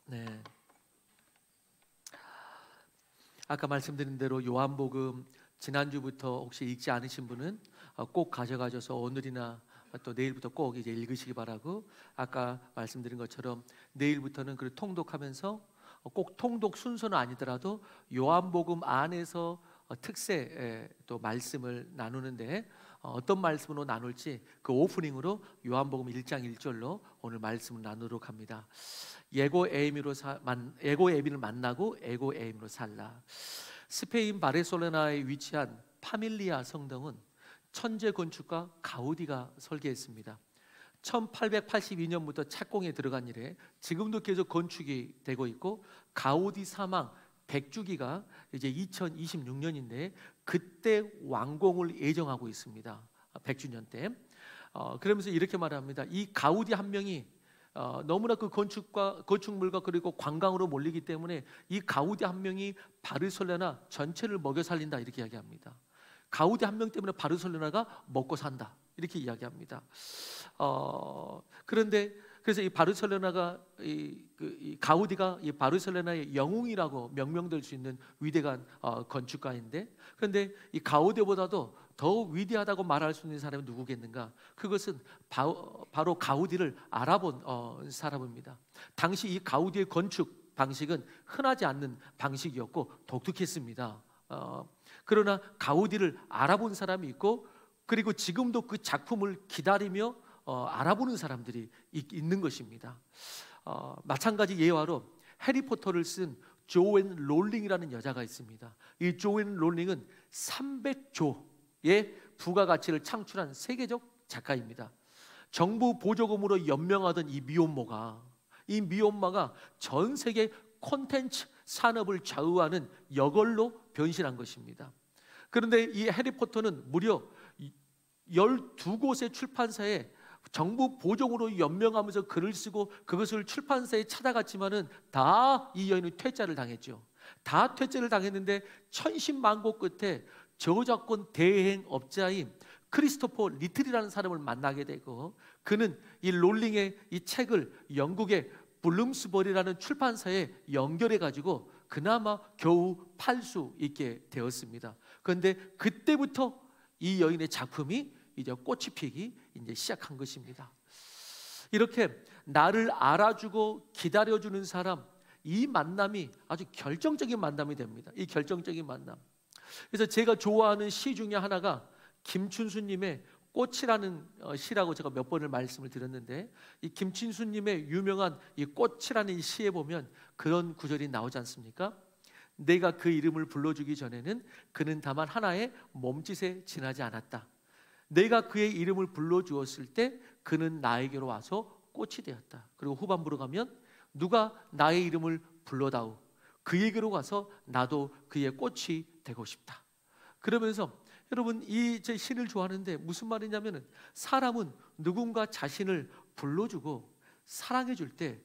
네. 아까 말씀드린 대로 요한복음 지난주부터 혹시 읽지 않으신 분은 꼭 가져가셔서 오늘이나 또 내일부터 꼭 이제 읽으시기 바라고, 아까 말씀드린 것처럼 내일부터는 그 통독하면서 꼭 통독 순서는 아니더라도 요한복음 안에서 특세 또 말씀을 나누는데 어떤 말씀으로 나눌지 그 오프닝으로 요한복음 1장 1절로 오늘 말씀을 나누도록 합니다. 에고 에이미를 만나고 에고 에이미로 살라. 스페인 바르셀로나에 위치한 파밀리아 성당은 천재 건축가 가우디가 설계했습니다. 1882년부터 착공에 들어간 이래 지금도 계속 건축이 되고 있고, 가우디 사망 100주기가 이제 2026년인데 그때 완공을 예정하고 있습니다. 100주년 때. 그러면서 이렇게 말합니다. 이 가우디 한 명이 너무나 그 건축물과 그리고 관광으로 몰리기 때문에 이 가우디 한 명이 바르셀로나 전체를 먹여 살린다, 이렇게 이야기합니다. 가우디 한 명 때문에 바르셀로나가 먹고 산다, 이렇게 이야기합니다. 그런데 그래서 이 바르셀로나가 이 가우디가 이 바르셀로나의 영웅이라고 명명될 수 있는 위대한 건축가인데, 그런데 이 가우디보다도 더 위대하다고 말할 수 있는 사람이 누구겠는가? 그것은 바로 가우디를 알아본 사람입니다. 당시 이 가우디의 건축 방식은 흔하지 않는 방식이었고 독특했습니다. 그러나 가우디를 알아본 사람이 있고, 그리고 지금도 그 작품을 기다리며 알아보는 사람들이 있는 것입니다. 마찬가지 예화로 해리포터를 쓴 조앤 롤링이라는 여자가 있습니다. 이 조앤 롤링은 300조의 부가가치를 창출한 세계적 작가입니다. 정부 보조금으로 연명하던 이 미혼모가 전 세계 콘텐츠 산업을 좌우하는 여걸로 변신한 것입니다. 그런데 이 해리포터는 무려 12곳의 출판사에 정부 보조금으로 연명하면서 글을 쓰고 그것을 출판사에 찾아갔지만은 다 이 여인은 퇴짜를 당했죠. 다 퇴짜를 당했는데 천신만고 끝에 저작권 대행업자인 크리스토퍼 리틀이라는 사람을 만나게 되고, 그는 이 롤링의 이 책을 영국의 블룸스버리라는 출판사에 연결해 가지고 그나마 겨우 팔 수 있게 되었습니다. 그런데 그때부터 이 여인의 작품이 이제 꽃이 피기 이제 시작한 것입니다. 이렇게 나를 알아주고 기다려주는 사람, 이 만남이 아주 결정적인 만남이 됩니다. 이 결정적인 만남. 그래서 제가 좋아하는 시 중에 하나가 김춘수님의 꽃이라는 시라고 제가 몇 번을 말씀을 드렸는데, 이 김춘수님의 유명한 이 꽃이라는 이 시에 보면 그런 구절이 나오지 않습니까? 내가 그 이름을 불러주기 전에는 그는 다만 하나의 몸짓에 지나지 않았다. 내가 그의 이름을 불러주었을 때 그는 나에게로 와서 꽃이 되었다. 그리고 후반부로 가면 누가 나의 이름을 불러다오, 그에게로 가서 나도 그의 꽃이 되고 싶다. 그러면서 여러분, 이 제 시를 좋아하는데 무슨 말이냐면은, 사람은 누군가 자신을 불러주고 사랑해줄 때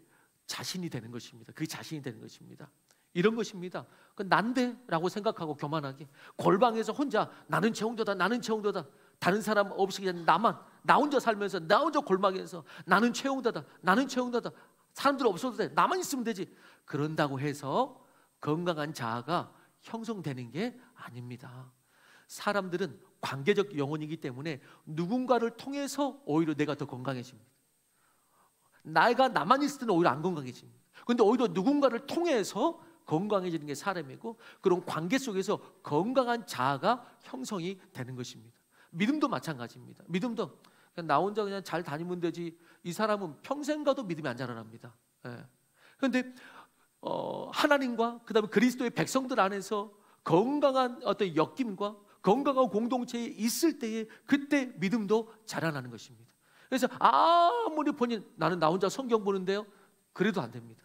자신이 되는 것입니다. 그 자신이 되는 것입니다. 이런 것입니다. 난데라고 생각하고 교만하게 골방에서 혼자 나는 최홍도다, 나는 최홍도다, 다른 사람 없이 그냥 나 혼자 살면서 나 혼자 골방에서 나는 최홍도다, 나는 최홍도다, 사람들 없어도 돼, 나만 있으면 되지, 그런다고 해서 건강한 자아가 형성되는 게 아닙니다. 사람들은 관계적 영혼이기 때문에 누군가를 통해서 오히려 내가 더 건강해집니다. 내가 나만 있을 때는 오히려 안 건강해집니다. 그런데 오히려 누군가를 통해서 건강해지는 게 사람이고, 그런 관계 속에서 건강한 자아가 형성이 되는 것입니다. 믿음도 마찬가지입니다. 믿음도 그냥 나 혼자 그냥 잘 다니면 되지, 이 사람은 평생 가도 믿음이 안 자라납니다. 그런데 하나님과 그다음에 그리스도의 백성들 안에서 건강한 어떤 엮임과 건강한 공동체에 있을 때에 그때 믿음도 자라나는 것입니다. 그래서 아무리 본인 나는 나 혼자 성경 보는데요, 그래도 안 됩니다.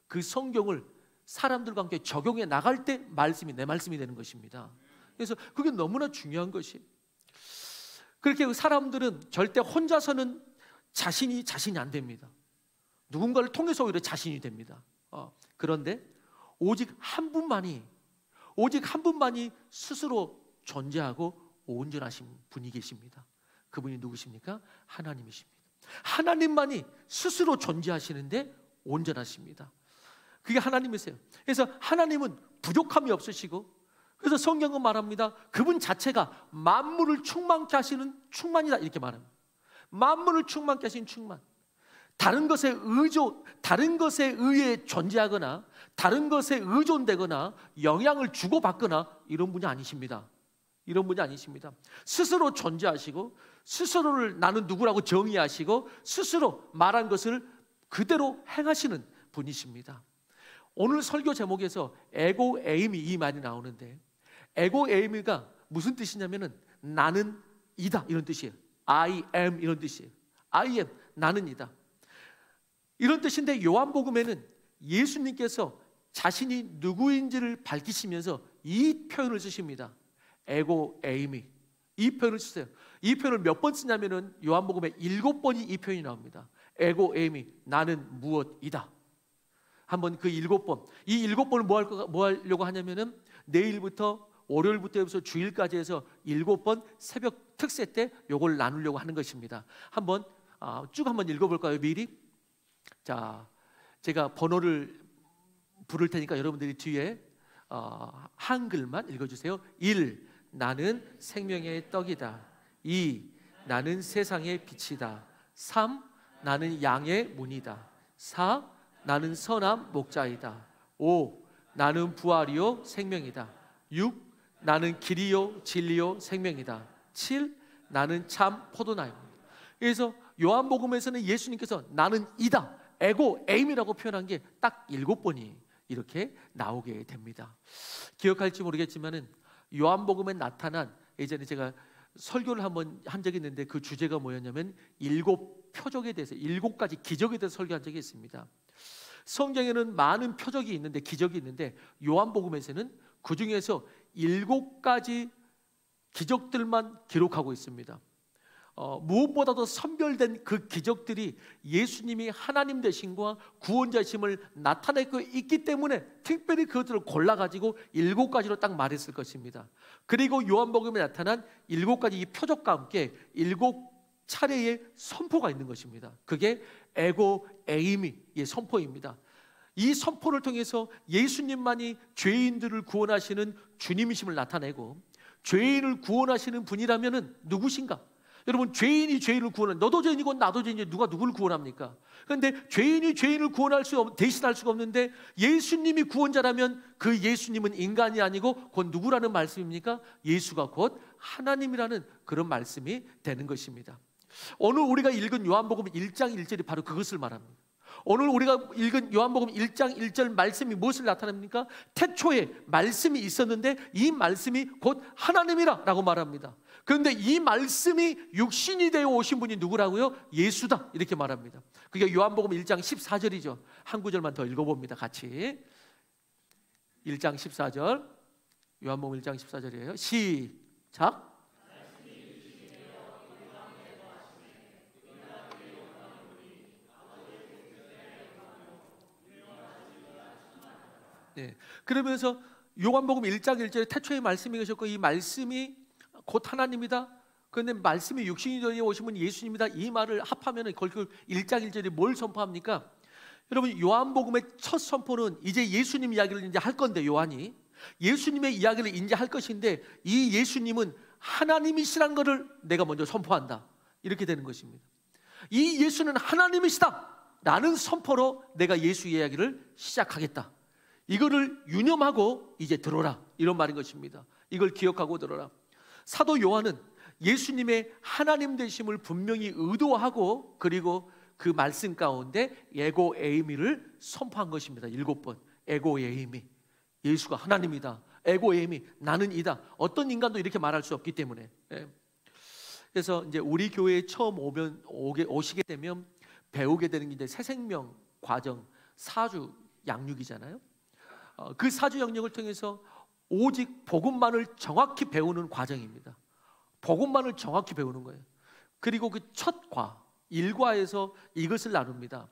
그 성경을 사람들과 함께 적용해 나갈 때 말씀이 내 말씀이 되는 것입니다. 그래서 그게 너무나 중요한 것이, 그렇게 사람들은 절대 혼자서는 자신이 안 됩니다. 누군가를 통해서 오히려 자신이 됩니다. 그런데 오직 한 분만이 스스로 존재하고 온전하신 분이 계십니다. 그분이 누구십니까? 하나님이십니다. 하나님만이 스스로 존재하시는데 온전하십니다. 그게 하나님이세요. 그래서 하나님은 부족함이 없으시고, 그래서 성경은 말합니다. 그분 자체가 만물을 충만케 하시는 충만이다 이렇게 말합니다. 만물을 충만케 하시는 충만. 다른 것에 의해 존재하거나 다른 것에 의존되거나 영향을 주고받거나 이런 분이 아니십니다. 이런 분이 아니십니다. 스스로 존재하시고 스스로를 나는 누구라고 정의하시고 스스로 말한 것을 그대로 행하시는 분이십니다. 오늘 설교 제목에서 에고 에이미 이 말이 나오는데, 에고 에이미가 무슨 뜻이냐면은 나는 이다 이런 뜻이에요. I am 이런 뜻이에요. I am, 나는 이다 이런 뜻인데, 요한복음에는 예수님께서 자신이 누구인지를 밝히시면서 이 표현을 쓰십니다. 에고 에이미, 이 표현을 쓰세요. 이 표현을 몇 번 쓰냐면은 요한복음에 7번이 이 표현이 나옵니다. 에고 에이미, 나는 무엇이다. 한번 그 7번, 이 7번을 뭐 하려고 하냐면은 내일부터 월요일부터 해서 주일까지 해서 7번 새벽 특세 때 요걸 나누려고 하는 것입니다. 한번 쭉 한번 읽어볼까요? 미리. 자, 제가 번호를 부를 테니까 여러분들이 뒤에 한글만 읽어주세요. 1. 나는 생명의 떡이다. 2. 나는 세상의 빛이다. 3. 나는 양의 문이다. 4. 나는 선한 목자이다. 5. 나는 부활이요 생명이다. 6. 나는 길이요 진리요 생명이다. 7. 나는 참 포도나무입니다. 그래서 요한복음에서는 예수님께서 나는 이다, 에고 에임이라고 표현한 게 딱 7번이 이렇게 나오게 됩니다. 기억할지 모르겠지만은 요한복음에 나타난, 예전에 제가 설교를 한번 한 적이 있는데 그 주제가 뭐였냐면 7 표적에 대해서, 7가지 기적에 대해서 설교한 적이 있습니다. 성경에는 많은 표적이 있는데, 기적이 있는데 요한복음에서는 그 중에서 7가지 기적들만 기록하고 있습니다. 무엇보다도 선별된 그 기적들이 예수님이 하나님 되심과 구원자심을 나타내고 있기 때문에 특별히 그것들을 골라가지고 7가지로 딱 말했을 것입니다. 그리고 요한복음에 나타난 7가지 이 표적과 함께 7차례의 선포가 있는 것입니다. 그게 에고 에이미의 선포입니다. 이 선포를 통해서 예수님만이 죄인들을 구원하시는 주님이심을 나타내고, 죄인을 구원하시는 분이라면 누구신가? 여러분, 죄인이 죄인을 구원하는, 너도 죄인이고 나도 죄인인데 누가 누구를 구원합니까? 그런데 죄인이 죄인을 대신할 수가 없는데, 예수님이 구원자라면 그 예수님은 인간이 아니고 곧 누구라는 말씀입니까? 예수가 곧 하나님이라는 그런 말씀이 되는 것입니다. 오늘 우리가 읽은 요한복음 1장 1절이 바로 그것을 말합니다. 오늘 우리가 읽은 요한복음 1장 1절 말씀이 무엇을 나타냅니까? 태초에 말씀이 있었는데 이 말씀이 곧 하나님이라 라고 말합니다. 그런데 이 말씀이 육신이 되어 오신 분이 누구라고요? 예수다 이렇게 말합니다. 그게 요한복음 1장 14절이죠. 한 구절만 더 읽어봅니다. 같이 1장 14절, 요한복음 1장 14절이에요. 시작. 네. 그러면서 요한복음 1장 1절에 태초에 말씀이 계셨고 이 말씀이 곧 하나님이다. 그런데 말씀이 육신이 되어 오신 분 예수님이다. 이 말을 합하면 결국 1장 1절이 뭘 선포합니까? 여러분, 요한복음의 첫 선포는 이제 예수님 이야기를 이제 할 건데, 요한이 예수님의 이야기를 이제 할 것인데, 이 예수님은 하나님이시라는 것을 내가 먼저 선포한다. 이렇게 되는 것입니다. 이 예수는 하나님이시다 라는 선포로 내가 예수 이야기를 시작하겠다. 이거를 유념하고 이제 들어라, 이런 말인 것입니다. 이걸 기억하고 들어라. 사도 요한은 예수님의 하나님 되심을 분명히 의도하고, 그리고 그 말씀 가운데 에고 에이미를 선포한 것입니다. 7번 에고 에이미, 예수가 하나님이다. 에고 에이미, 나는 이다. 어떤 인간도 이렇게 말할 수 없기 때문에. 그래서 이제 우리 교회에 처음 오시게 되면 배우게 되는 게 이제 새생명 과정, 사주 양육이잖아요. 그 사주 영역을 통해서 오직 복음만을 정확히 배우는 과정입니다. 복음만을 정확히 배우는 거예요. 그리고 그 첫 과, 1과에서 이것을 나눕니다.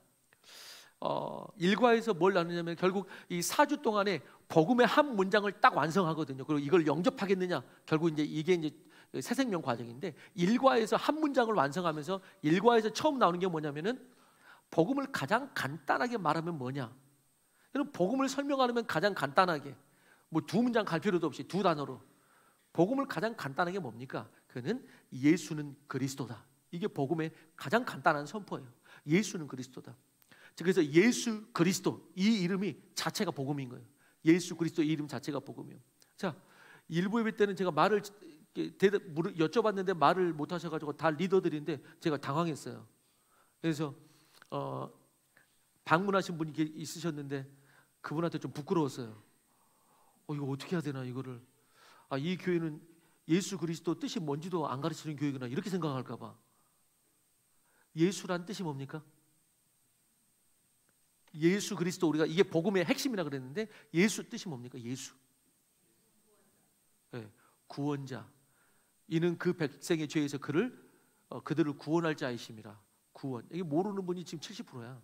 1과에서 뭘 나누냐면 결국 이 4주 동안에 복음의 한 문장을 딱 완성하거든요. 그리고 이걸 영접하겠느냐, 결국 이제 이게 이제 새생명 과정인데, 1과에서 한 문장을 완성하면서 1과에서 처음 나오는 게 뭐냐면은 복음을 가장 간단하게 말하면 뭐냐, 여러분, 복음을 설명하려면 가장 간단하게 뭐 두 문장 갈 필요도 없이 두 단어로 복음을 가장 간단하게 뭡니까? 그는 예수는 그리스도다. 이게 복음의 가장 간단한 선포예요. 예수는 그리스도다. 그래서 예수 그리스도 이 이름이 자체가 복음인 거예요. 예수 그리스도 이 이름 자체가 복음이에요. 자, 일부 예배 때는 제가 말을 여쭤봤는데 말을 못 하셔가지고 다 리더들인데 제가 당황했어요. 그래서 방문하신 분이 있으셨는데 그분한테 좀 부끄러웠어요. 이거 어떻게 해야 되나 이거를. 이 교회는 예수 그리스도 뜻이 뭔지도 안 가르치는 교회구나 이렇게 생각할까 봐. 예수란 뜻이 뭡니까? 예수 그리스도, 우리가 이게 복음의 핵심이라 그랬는데 예수 뜻이 뭡니까? 예수. 네, 구원자. 이는 그 백성의 죄에서 그들을 구원할 자이심이라. 구원. 이게 모르는 분이 지금 70%야.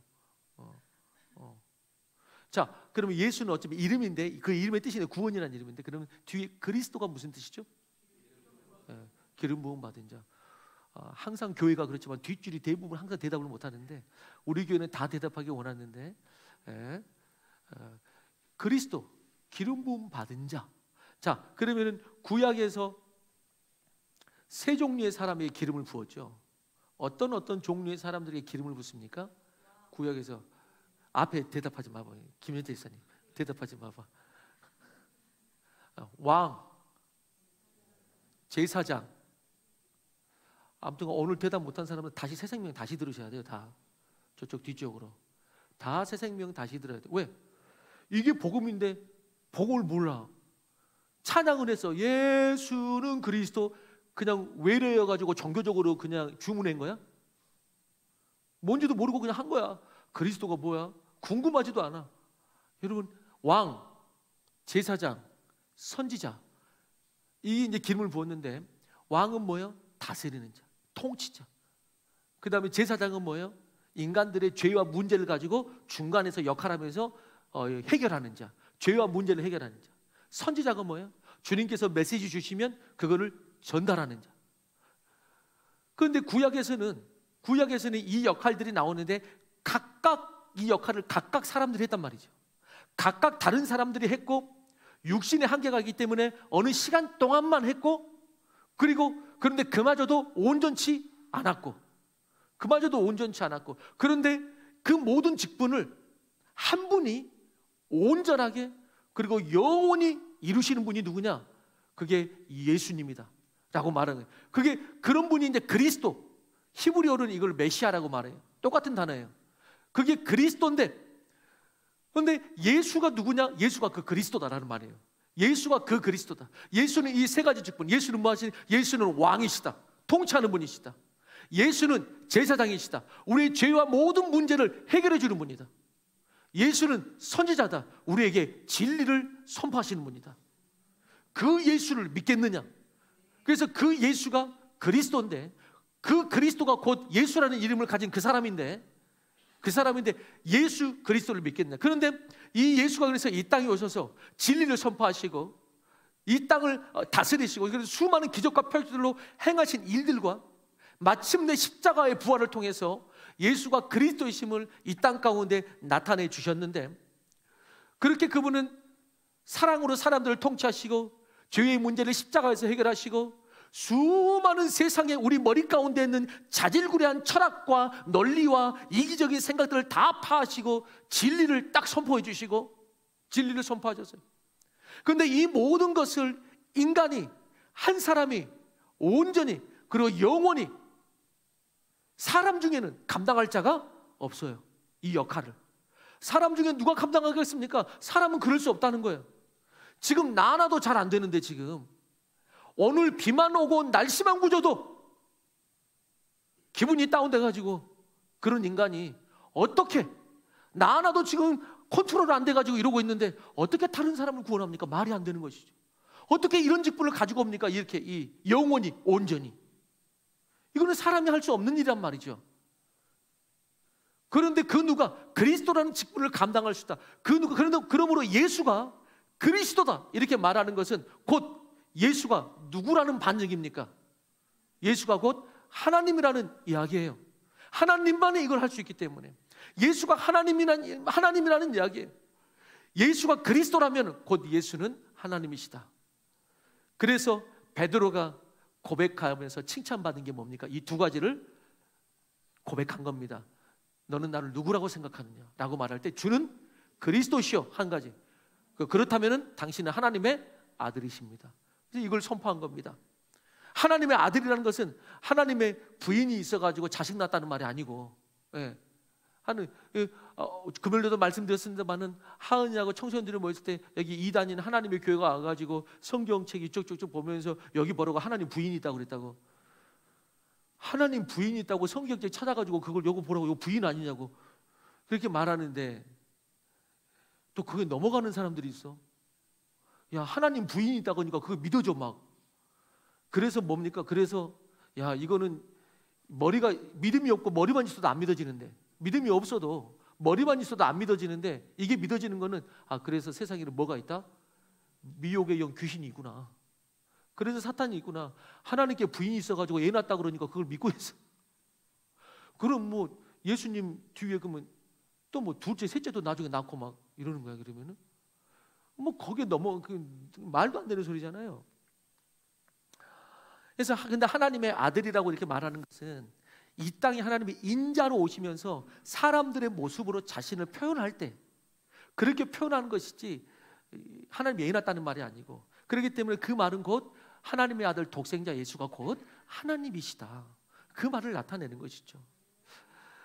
자, 그러면 예수는 어차피 이름인데 그 이름의 뜻이 구원이라는 이름인데, 그러면 뒤에 그리스도가 무슨 뜻이죠? 네, 기름 부음 받은 자. 항상 교회가 그렇지만 뒷줄이 대부분 항상 대답을 못 하는데 우리 교회는 다 대답하기 원하는데, 그리스도, 기름 부음 받은 자. 자, 그러면은 구약에서 세 종류의 사람에게 기름을 부었죠. 어떤 종류의 사람들에게 기름을 붓습니까? 구약에서. 앞에 대답하지 마봐. 김현태 이사님 대답하지 마봐. 왕, 제사장. 아무튼 오늘 대답 못한 사람은 다시 새 생명 다시 들으셔야 돼요. 다 저쪽 뒤쪽으로 다 새 생명 다시 들어야 돼. 왜? 이게 복음인데 복음을 몰라. 찬양을 해서 예수는 그리스도 그냥 외래여가지고 종교적으로 그냥 주문한 거야? 뭔지도 모르고 그냥 한 거야. 그리스도가 뭐야? 궁금하지도 않아. 여러분, 왕, 제사장, 선지자, 이 이제 기름을 부었는데, 왕은 뭐예요? 다스리는 자, 통치자. 그 다음에 제사장은 뭐예요? 인간들의 죄와 문제를 가지고 중간에서 역할하면서 해결하는 자, 죄와 문제를 해결하는 자. 선지자가 뭐예요? 주님께서 메시지 주시면 그거를 전달하는 자. 그런데 구약에서는 이 역할들이 나오는데 각각 이 역할을 각각 사람들이 했단 말이죠. 각각 다른 사람들이 했고, 육신의 한계가 있기 때문에 어느 시간 동안만 했고, 그런데 그마저도 온전치 않았고, 그런데 그 모든 직분을 한 분이 온전하게 그리고 영원히 이루시는 분이 누구냐? 그게 예수님이다 라고 말하는 거예요. 그게 그런 분이 이제 그리스도, 히브리어로는 이걸 메시아라고 말해요. 똑같은 단어예요. 그게 그리스도인데, 그런데 예수가 누구냐? 예수가 그 그리스도다라는 말이에요. 예수가 그 그리스도다. 예수는 이 세 가지 직분. 예수는 뭐 하시니? 예수는 왕이시다. 통치하는 분이시다. 예수는 제사장이시다. 우리의 죄와 모든 문제를 해결해 주는 분이다. 예수는 선지자다. 우리에게 진리를 선포하시는 분이다. 그 예수를 믿겠느냐? 그래서 그 예수가 그리스도인데, 그 그리스도가 곧 예수라는 이름을 가진 그 사람인데 예수 그리스도를 믿겠느냐? 그런데 이 예수가 그래서 이 땅에 오셔서 진리를 선포하시고 이 땅을 다스리시고, 그래서 수많은 기적과 표적들로 행하신 일들과 마침내 십자가의 부활을 통해서 예수가 그리스도이심을 이 땅 가운데 나타내 주셨는데, 그렇게 그분은 사랑으로 사람들을 통치하시고 죄의 문제를 십자가에서 해결하시고 수많은 세상에 우리 머리 가운데 있는 자질구레한 철학과 논리와 이기적인 생각들을 다 파하시고 진리를 딱 선포해 주시고 진리를 선포하셨어요. 그런데 이 모든 것을 인간이, 한 사람이 온전히 그리고 영원히, 사람 중에는 감당할 자가 없어요. 이 역할을 사람 중에 누가 감당하겠습니까? 사람은 그럴 수 없다는 거예요. 지금 나나도 잘 안 되는데, 지금 오늘 비만 오고 날씨만 구져도 기분이 다운돼가지고 그런 인간이 어떻게, 나 하나도 지금 컨트롤 안 돼가지고 이러고 있는데 어떻게 다른 사람을 구원합니까? 말이 안 되는 것이죠. 어떻게 이런 직분을 가지고 옵니까? 이렇게 이 영원히 온전히. 이거는 사람이 할 수 없는 일이란 말이죠. 그런데 그 누가 그리스도라는 직분을 감당할 수 있다. 그 누가, 그러므로 예수가 그리스도다 이렇게 말하는 것은 곧 예수가 누구라는 반증입니까? 예수가 곧 하나님이라는 이야기예요. 하나님만이 이걸 할 수 있기 때문에 예수가 하나님이라는 이야기예요. 예수가 그리스도라면 곧 예수는 하나님이시다. 그래서 베드로가 고백하면서 칭찬받은 게 뭡니까? 이 두 가지를 고백한 겁니다. 너는 나를 누구라고 생각하느냐? 라고 말할 때 주는 그리스도시요. 한 가지. 그렇다면 당신은 하나님의 아들이십니다. 그래서 이걸 선포한 겁니다. 하나님의 아들이라는 것은 하나님의 부인이 있어가지고 자식 낳았다는 말이 아니고, 금요일에도 말씀드렸습니다만은 하은이하고 청소년들이 모였을 때 여기 이단인 하나님의 교회가 와가지고 성경책 이쪽저쪽 보면서 여기 보라고 하나님 부인이 있다고 그랬다고. 하나님 부인이 있다고 성경책 찾아가지고 그걸 요거 보라고, 이거 부인 아니냐고 그렇게 말하는데 또 그게 넘어가는 사람들이 있어. 야, 하나님 부인이 있다고 하니까 그거 믿어줘 막. 그래서 뭡니까? 그래서 야, 이거는 머리가 믿음이 없고 머리만 있어도 안 믿어지는데, 믿음이 없어도 머리만 있어도 안 믿어지는데 이게 믿어지는 거는 그래서 세상에는 뭐가 있다? 미혹의 영, 귀신이 있구나. 그래서 사탄이 있구나. 하나님께 부인이 있어가지고 애 낳았다 그러니까 그걸 믿고 있어. 그럼 뭐 예수님 뒤에 그러면 또 뭐 둘째, 셋째도 나중에 낳고 막 이러는 거야. 그러면은 뭐 거기에 말도 안 되는 소리잖아요. 그래서 근데 하나님의 아들이라고 이렇게 말하는 것은 이 땅에 하나님이 인자로 오시면서 사람들의 모습으로 자신을 표현할 때 그렇게 표현하는 것이지 하나님이 애 낳았다는 말이 아니고, 그렇기 때문에 그 말은 곧 하나님의 아들 독생자 예수가 곧 하나님이시다, 그 말을 나타내는 것이죠.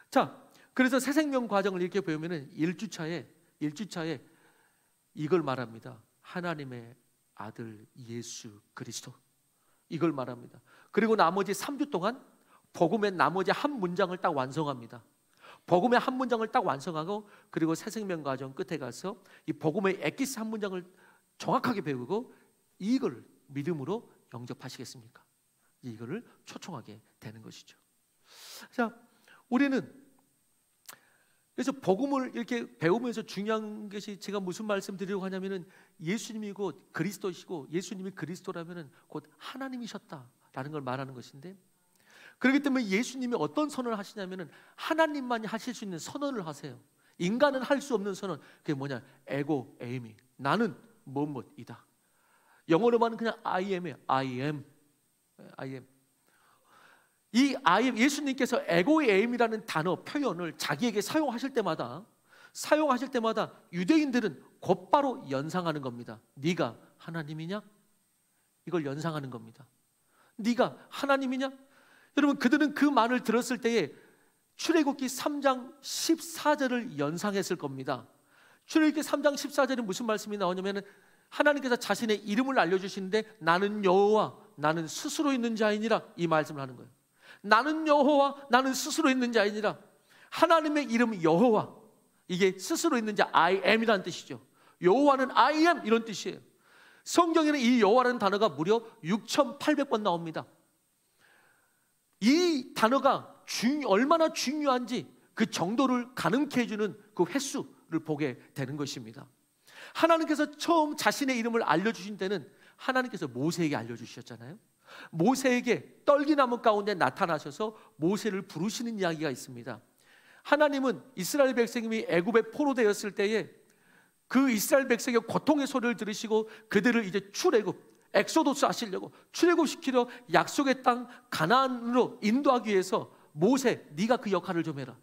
자, 그래서 새 생명 과정을 이렇게 보면은 1주차에 이걸 말합니다. 하나님의 아들 예수 그리스도, 이걸 말합니다. 그리고 나머지 3주 동안 복음의 나머지 한 문장을 딱 완성합니다. 복음의 한 문장을 딱 완성하고, 그리고 새 생명 과정 끝에 가서 이 복음의 엑기스 한 문장을 정확하게 배우고 이걸 믿음으로 영접하시겠습니까? 이거를 초청하게 되는 것이죠. 자, 우리는 그래서 복음을 이렇게 배우면서 중요한 것이, 제가 무슨 말씀 드리려고 하냐면은 예수님이 곧 그리스도시고 예수님이 그리스도라면은 곧 하나님이셨다라는 걸 말하는 것인데, 그렇기 때문에 예수님이 어떤 선언을 하시냐면은 하나님만이 하실 수 있는 선언을 하세요. 인간은 할 수 없는 선언. 그게 뭐냐? 에고 에이미, 나는 뭐뭐이다. 영어로 말하면 그냥 I am이에요. I am. 이 I am, 예수님께서 에고의 에임이라는 단어 표현을 자기에게 사용하실 때마다 유대인들은 곧바로 연상하는 겁니다. 네가 하나님이냐? 이걸 연상하는 겁니다. 네가 하나님이냐? 여러분, 그들은 그 말을 들었을 때에 출애굽기 3장 14절을 연상했을 겁니다. 출애굽기 3장 14절에 무슨 말씀이 나오냐면 하나님께서 자신의 이름을 알려주시는데 나는 여호와 나는 스스로 있는 자이니라, 이 말씀을 하는 거예요. 나는 여호와 나는 스스로 있는 자이니라. 하나님의 이름 여호와, 이게 스스로 있는 자 I am이라는 뜻이죠. 여호와는 I am 이런 뜻이에요. 성경에는 이 여호와라는 단어가 무려 6,800번 나옵니다. 이 단어가 얼마나 중요한지 그 정도를 가능케 해주는 그 횟수를 보게 되는 것입니다. 하나님께서 처음 자신의 이름을 알려주신 때는 하나님께서 모세에게 알려주셨잖아요. 모세에게 떨기나무 가운데 나타나셔서 모세를 부르시는 이야기가 있습니다. 하나님은 이스라엘 백성이 애굽에 포로되었을 때에 그 이스라엘 백성의 고통의 소리를 들으시고 그들을 이제 엑소도스 하시려고 출애굽시키려 약속의 땅 가나안으로 인도하기 위해서 모세, 네가 그 역할을 좀 해라.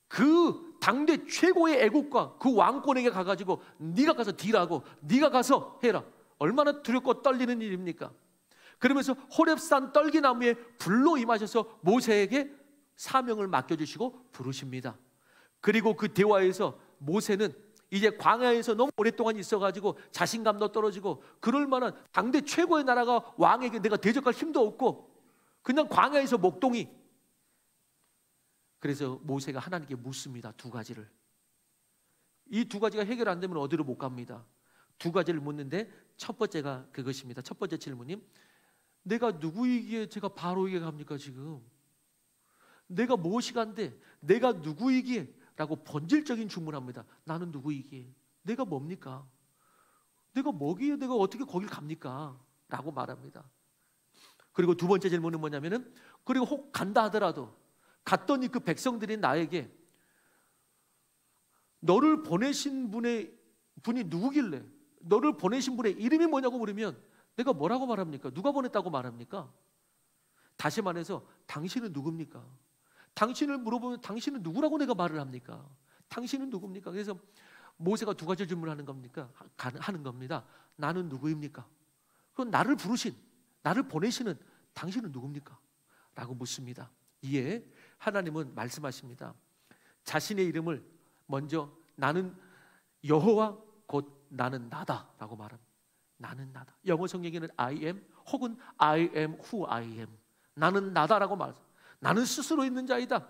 그 당대 최고의 애국과 그 왕권에게 가가지고 네가 가서 딜하고 네가 가서 해라. 얼마나 두렵고 떨리는 일입니까? 그러면서 호렙산 떨기나무에 불로 임하셔서 모세에게 사명을 맡겨주시고 부르십니다. 그리고 그 대화에서 모세는 이제 광야에서 너무 오랫동안 있어가지고 자신감도 떨어지고 그럴 만한 당대 최고의 나라가 왕에게 내가 대적할 힘도 없고 그냥 광야에서 목동이. 그래서 모세가 하나님께 묻습니다. 두 가지를. 이 두 가지가 해결 안 되면 어디로 못 갑니다. 두 가지를 묻는데 첫 번째가 그것입니다. 첫 번째 질문이, 내가 누구이기에 제가 바로에게 갑니까? 지금 내가 무엇이간데 내가 누구이기에? 라고 본질적인 주문합니다. 나는 누구이기에? 내가 뭡니까? 내가 뭐기에 내가 어떻게 거길 갑니까? 라고 말합니다. 그리고 두 번째 질문은 뭐냐면은, 그리고 혹 간다 하더라도 갔더니 그 백성들이 나에게 너를 보내신 분이 누구길래, 너를 보내신 분의 이름이 뭐냐고 물으면 내가 뭐라고 말합니까? 누가 보냈다고 말합니까? 다시 말해서 당신은 누굽니까? 당신을 물어보면 당신은 누구라고 내가 말을 합니까? 당신은 누굽니까? 그래서 모세가 두 가지 질문을 하는 겁니다. 나는 누구입니까? 그럼 나를 부르신, 나를 보내시는 당신은 누굽니까? 라고 묻습니다. 이에 하나님은 말씀하십니다. 자신의 이름을 먼저 나는 여호와 곧 나는 나다 라고 말합니다. 나는 나다. 영어 성경에는 I am 혹은 I am who I am. 나는 나다라고 말합니다. 나는 스스로 있는 자이다.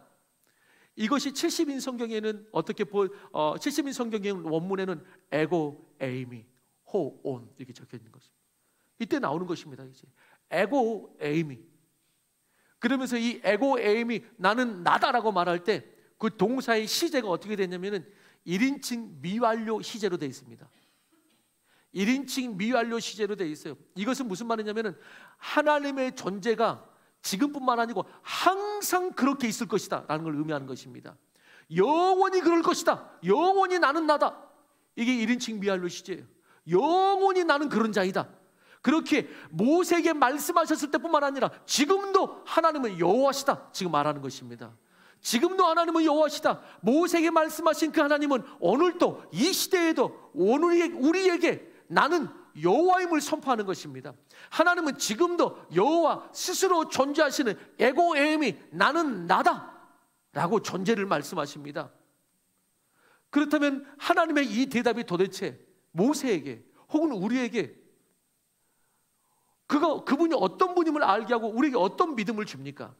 이것이 70인 성경에는 70인 성경에는 원문에는 에고 에이미 호온 이렇게 적혀 있는 것입니다. 이때 나오는 것입니다. 이제 에고 에이미. 그러면서 이 에고 에이미 나는 나다라고 말할 때 그 동사의 시제가 어떻게 되냐면은 1인칭 미완료 시제로 되어 있습니다. 1인칭 미완료 시제로 되어 있어요. 이것은 무슨 말이냐면은 하나님의 존재가 지금뿐만 아니고 항상 그렇게 있을 것이다 라는 걸 의미하는 것입니다. 영원히 그럴 것이다. 영원히 나는 나다. 이게 1인칭 미완료 시제예요. 영원히 나는 그런 자이다. 그렇게 모세에게 말씀하셨을 때뿐만 아니라 지금도 하나님은 여호와시다 지금 말하는 것입니다. 지금도 하나님은 여호와시다. 모세에게 말씀하신 그 하나님은 오늘도 이 시대에도 우리에게 나는 여호와임을 선포하는 것입니다. 하나님은 지금도 여호와 스스로 존재하시는 에고에임이 나는 나다 라고 존재를 말씀하십니다. 그렇다면 하나님의 이 대답이 도대체 모세에게 혹은 우리에게 그분이 어떤 분임을 알게 하고 우리에게 어떤 믿음을 줍니까?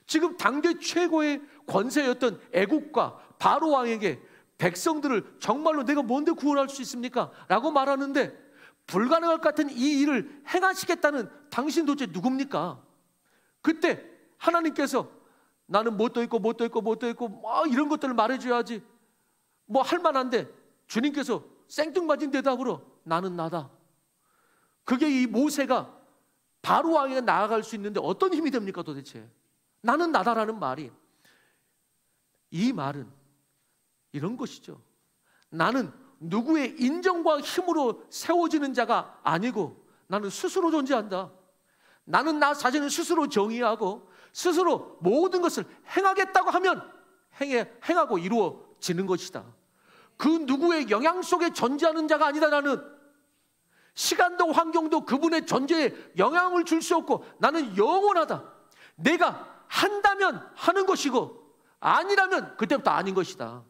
지금 당대 최고의 권세였던 애국과 바로 왕에게 백성들을 정말로 내가 뭔데 구원할 수 있습니까? 라고 말하는데 불가능할 것 같은 이 일을 행하시겠다는 당신 도대체 누굽니까? 그때 하나님께서 나는 뭣도 있고 이런 것들을 말해줘야지 뭐 할 만한데 주님께서 생뚱맞은 대답으로 나는 나다. 그게 이 모세가 바로 왕에게 나아갈 수 있는데 어떤 힘이 됩니까 도대체? 나는 나다라는 말이, 이 말은 이런 것이죠. 나는 누구의 인정과 힘으로 세워지는 자가 아니고 나는 스스로 존재한다. 나는 나 자신을 스스로 정의하고 스스로 모든 것을 행하겠다고 하면 행하고 이루어지는 것이다. 그 누구의 영향 속에 존재하는 자가 아니다. 나는 시간도 환경도 그분의 존재에 영향을 줄 수 없고 나는 영원하다. 내가 한다면 하는 것이고 아니라면 그때부터 아닌 것이다.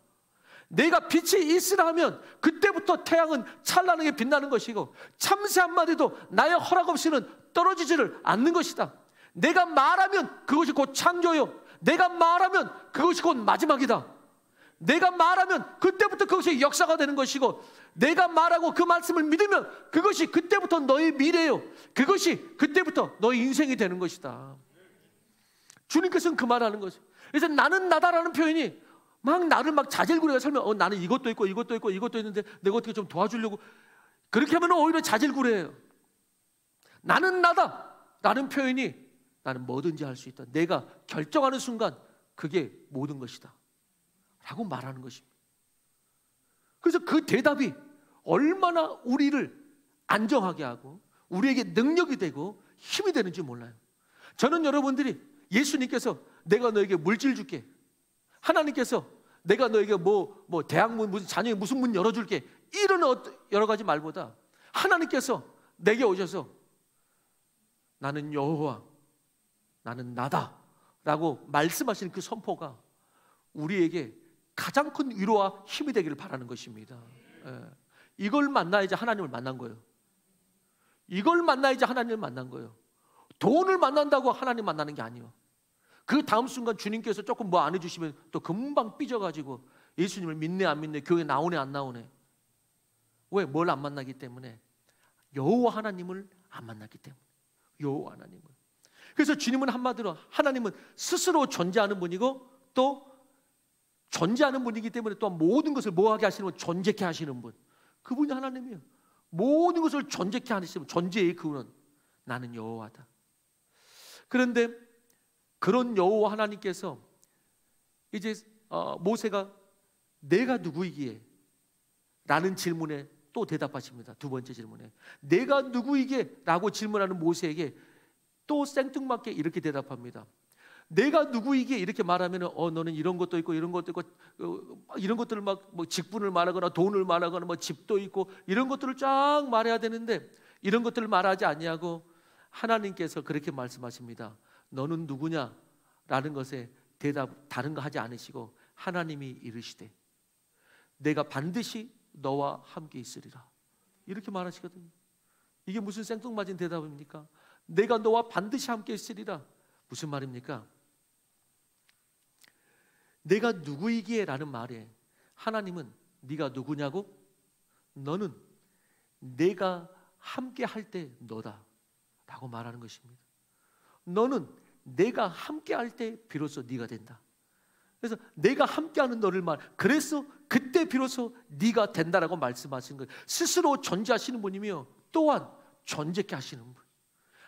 내가 빛이 있으라 하면 그때부터 태양은 찬란하게 빛나는 것이고 참새 한마디도 나의 허락 없이는 떨어지지를 않는 것이다. 내가 말하면 그것이 곧 창조요. 내가 말하면 그것이 곧 마지막이다. 내가 말하면 그때부터 그것이 역사가 되는 것이고 내가 말하고 그 말씀을 믿으면 그것이 그때부터 너의 미래요. 그것이 그때부터 너의 인생이 되는 것이다. 주님께서는 그 말하는 것이에요. 그래서 나는 나다라는 표현이 막 나를 막 자질구레가 살면 나는 이것도 있고 이것도 있고 이것도 있는데 내가 어떻게 좀 도와주려고 그렇게 하면 오히려 자질구레예요. 나는 나다라는 표현이 나는 뭐든지 할 수 있다. 내가 결정하는 순간 그게 모든 것이다 라고 말하는 것입니다. 그래서 그 대답이 얼마나 우리를 안정하게 하고 우리에게 능력이 되고 힘이 되는지 몰라요. 저는 여러분들이 예수님께서 내가 너에게 물질 줄게, 하나님께서 내가 너에게 뭐 대학문 무슨 자녀의 무슨 문 열어줄게, 이런 여러 가지 말보다 하나님께서 내게 오셔서 나는 여호와 나는 나다 라고 말씀하시는 그 선포가 우리에게 가장 큰 위로와 힘이 되기를 바라는 것입니다. 이걸 만나야지 하나님을 만난 거예요. 이걸 만나야지 하나님을 만난 거예요. 돈을 만난다고 하나님 만나는 게 아니에요. 그 다음 순간 주님께서 조금 뭐 안 해주시면 또 금방 삐져가지고 예수님을 믿네 안 믿네, 교회 나오네 안 나오네. 왜? 뭘 안 만나기 때문에? 여호와 하나님을 안 만났기 때문에. 여호와 하나님을. 그래서 주님은 한마디로 하나님은 스스로 존재하는 분이고 또 존재하는 분이기 때문에 또 모든 것을 뭐하게 하시는 분? 존재케 하시는 분. 그분이 하나님이에요. 모든 것을 존재케 하시는 분. 존재의 그분은 나는 여호와다. 그런데 그런 여호와 하나님께서 이제 모세가 내가 누구이기에? 라는 질문에 또 대답하십니다. 두 번째 질문에 내가 누구이기에? 라고 질문하는 모세에게 또 생뚱맞게 이렇게 대답합니다. 내가 누구이기에? 이렇게 말하면 너는 이런 것도 있고 이런 것도 있고 이런 것들을 막 뭐 직분을 말하거나 돈을 말하거나 뭐 집도 있고 이런 것들을 쫙 말해야 되는데 이런 것들을 말하지 아니하고 하나님께서 그렇게 말씀하십니다. 너는 누구냐? 라는 것에 대답 다른 거 하지 않으시고 하나님이 이르시되 내가 반드시 너와 함께 있으리라. 이렇게 말하시거든요. 이게 무슨 생뚱맞은 대답입니까? 내가 너와 반드시 함께 있으리라. 무슨 말입니까? 내가 누구이기에? 라는 말에 하나님은 네가 누구냐고? 너는 내가 함께 할 때 너다 라고 말하는 것입니다. 너는 내가 함께 할 때 비로소 네가 된다. 그래서 내가 함께하는 너를 그래서 그때 비로소 네가 된다라고 말씀하시는 거예요. 스스로 존재하시는 분이며 또한 존재케 하시는 분.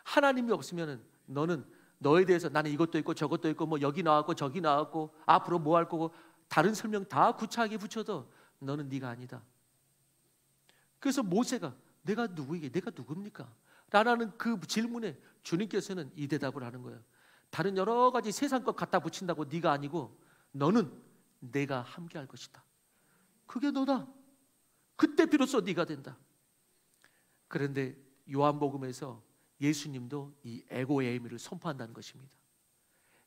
하나님이 없으면 너는 너에 대해서 나는 이것도 있고 저것도 있고 뭐 여기 나왔고 저기 나왔고 앞으로 뭐 할 거고 다른 설명 다 구차하게 붙여도 너는 네가 아니다. 그래서 모세가 내가 누구이게? 내가 누굽니까? 라는 그 질문에 주님께서는 이 대답을 하는 거예요. 다른 여러 가지 세상 것 갖다 붙인다고 네가 아니고 너는 내가 함께 할 것이다. 그게 너다. 그때 비로소 네가 된다. 그런데 요한복음에서 예수님도 이 에고에이미를 선포한다는 것입니다.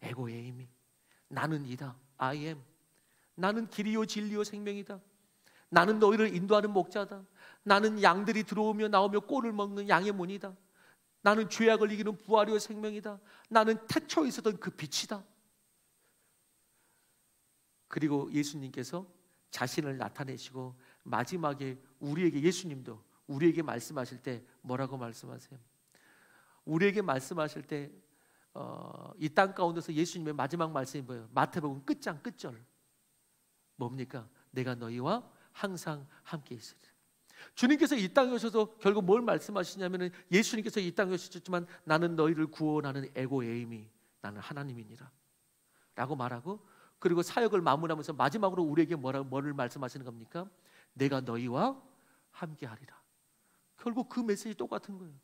에고에이미, 나는 이다. I am. 나는 길이요 진리요 생명이다. 나는 너희를 인도하는 목자다. 나는 양들이 들어오며 나오며 꼴을 먹는 양의 문이다. 나는 죄악을 이기는 부활이요 생명이다. 나는 태초에 있었던 그 빛이다. 그리고 예수님께서 자신을 나타내시고 마지막에 우리에게 예수님도 우리에게 말씀하실 때 뭐라고 말씀하세요? 우리에게 말씀하실 때 이 땅 가운데서 예수님의 마지막 말씀이 뭐예요? 마태복음 끝장 끝절 뭡니까? 내가 너희와 항상 함께 있으리라. 주님께서 이 땅에 오셔서 결국 뭘 말씀하시냐면 예수님께서 이 땅에 오셨지만 나는 너희를 구원하는 에고에이미, 나는 하나님이니라 라고 말하고 그리고 사역을 마무리하면서 마지막으로 우리에게 뭐를 말씀하시는 겁니까? 내가 너희와 함께 하리라. 결국 그 메시지 똑같은 거예요.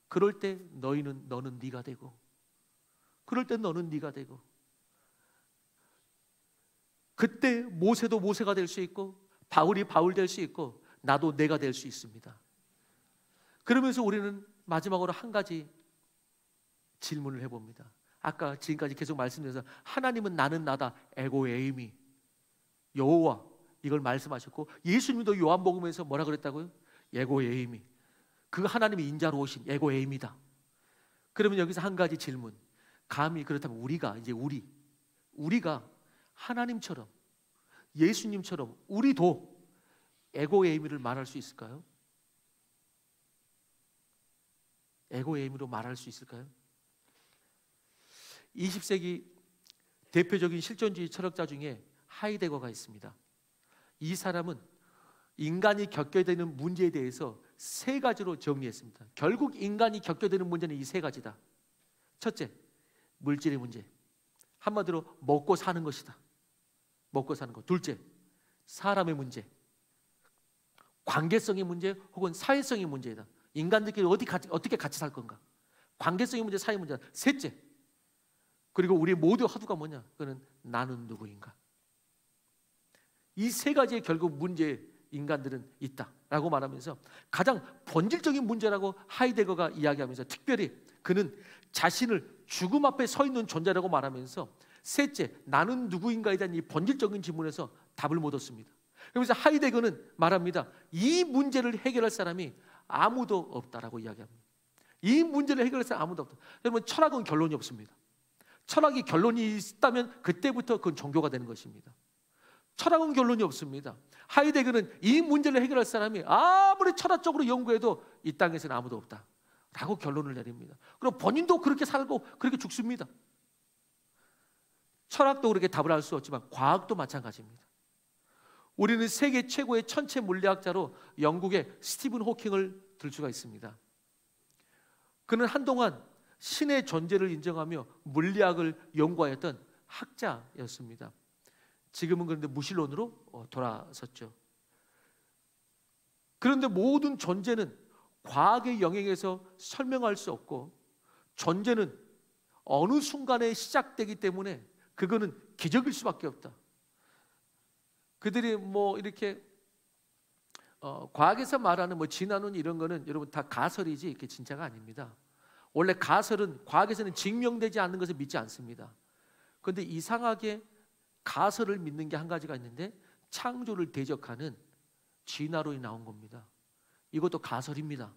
그럴 때 너는 네가 되고 그럴 때 너는 네가 되고 그때 모세도 모세가 될 수 있고 바울이 바울 될 수 있고 나도 내가 될 수 있습니다. 그러면서 우리는 마지막으로 한 가지 질문을 해봅니다. 아까 지금까지 계속 말씀드려서 하나님은 나는 나다 에고에이미 여호와 이걸 말씀하셨고 예수님도 요한복음에서 뭐라 그랬다고요? 에고에이미 그 하나님이 인자로 오신 에고에이미다. 그러면 여기서 한 가지 질문 감히 그렇다면 우리가 하나님처럼 예수님처럼 우리도 에고에이미를 말할 수 있을까요? 에고에이미로 말할 수 있을까요? 20세기 대표적인 실존주의 철학자 중에 하이데거가 있습니다. 이 사람은 인간이 겪게 되는 문제에 대해서 세 가지로 정리했습니다. 결국 인간이 겪게 되는 문제는 이 세 가지다. 첫째, 물질의 문제. 한마디로 먹고 사는 것이다. 먹고 사는 것. 둘째, 사람의 문제. 관계성의 문제 혹은 사회성의 문제이다. 인간들끼리 어떻게 같이 살 건가? 관계성의 문제, 사회 문제다. 셋째, 그리고 우리 모두 화두가 뭐냐? 그는 나는 누구인가? 이 세 가지의 결국 문제에 인간들은 있다라고 말하면서 가장 본질적인 문제라고 하이데거가 이야기하면서 특별히 그는 자신을 죽음 앞에 서 있는 존재라고 말하면서 셋째, 나는 누구인가에 대한 이 본질적인 질문에서 답을 못 얻습니다. 그러면서 하이데거는 말합니다. 이 문제를 해결할 사람이 아무도 없다라고 이야기합니다. 이 문제를 해결할 사람이 아무도 없다. 여러분 철학은 결론이 없습니다. 철학이 결론이 있다면 그때부터 그건 종교가 되는 것입니다. 철학은 결론이 없습니다. 하이데거는 이 문제를 해결할 사람이 아무리 철학적으로 연구해도 이 땅에서는 아무도 없다 라고 결론을 내립니다. 그럼 본인도 그렇게 살고 그렇게 죽습니다. 철학도 그렇게 답을 할 수 없지만 과학도 마찬가지입니다. 우리는 세계 최고의 천체 물리학자로 영국의 스티븐 호킹을 들 수가 있습니다. 그는 한동안 신의 존재를 인정하며 물리학을 연구하였던 학자였습니다. 지금은 그런데 무신론으로 돌아섰죠. 그런데 모든 존재는 과학의 영역에서 설명할 수 없고, 존재는 어느 순간에 시작되기 때문에 그거는 기적일 수밖에 없다. 그들이 뭐 이렇게 과학에서 말하는 뭐 진화론 이런 거는 여러분 다 가설이지 이게 진짜가 아닙니다. 원래 가설은 과학에서는 증명되지 않는 것을 믿지 않습니다. 그런데 이상하게 가설을 믿는 게 한 가지가 있는데, 창조를 대적하는 진화론이 나온 겁니다. 이것도 가설입니다.